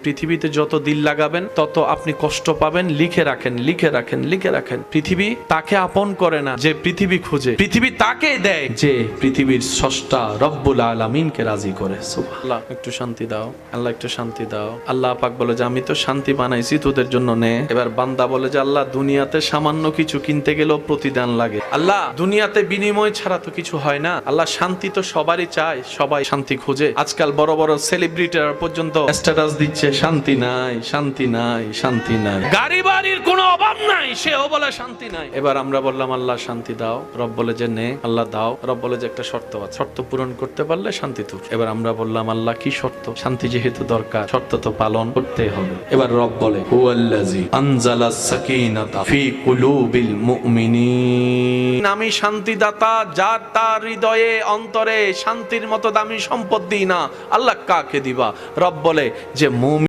পৃথিবীতে যত দিল লাগাবেন তত আপনি কষ্ট পাবেন। লিখে রাখেন, লিখে রাখেন, লিখে রাখেন। পৃথিবী তাকে আপন করে না যে পৃথিবী খুঁজে, পৃথিবী তাকে দেয় যে পৃথিবীর স্রষ্টা রব্বুল আলামিনকে রাজি করে। সুবহানাল্লাহ। একটু শান্তি দাও আল্লাহ, একটু শান্তি দাও। আল্লাহ পাক বলে যে আমি তো শান্তি বানাইছি তোদের জন্য, নে। এবার বান্দা বলে যে আল্লাহ, দুনিয়াতে সামান্য কিছু কিনতে গেলেও প্রতিদান লাগে। আল্লাহ, দুনিয়াতে বিনিময় ছাড়া তো কিছু হয় না। আল্লাহ, শান্তি তো সবারই চায়, সবাই শান্তি খুঁজে। আজকাল বড় বড় সেলিব্রিটিরা পর্যন্ত স্ট্যাটাস দিচ্ছে শান্তি নাই, শান্তি নাই, শান্তি নাই। গাড়ি বাড়ির কোনো অভাব নাই, সেও বলে শান্তি নাই। এবার আমরা বললাম আল্লাহ শান্তি দাও। রব বলে যে নে। আল্লাহ দাও। রব বলে যে একটা শর্ত আছে, শর্ত পূরণ করতে পারলে শান্তি তুর। এবার আমরা বললাম আল্লাহ কি শর্ত? শান্তি যেহেতু দরকার, শর্ত তো পালন করতে হবে। এবার রব বলে হুয়াল্লাযী আনজালাস সাকিনাতা ফি কুলুবিল মুমিনিন, আমি শান্তিদাতা, যার তার হৃদয়ে অন্তরে শান্তির মতো দামি সম্পদ দিই না। আল্লাহ কাকে দিবা? রব বলে যে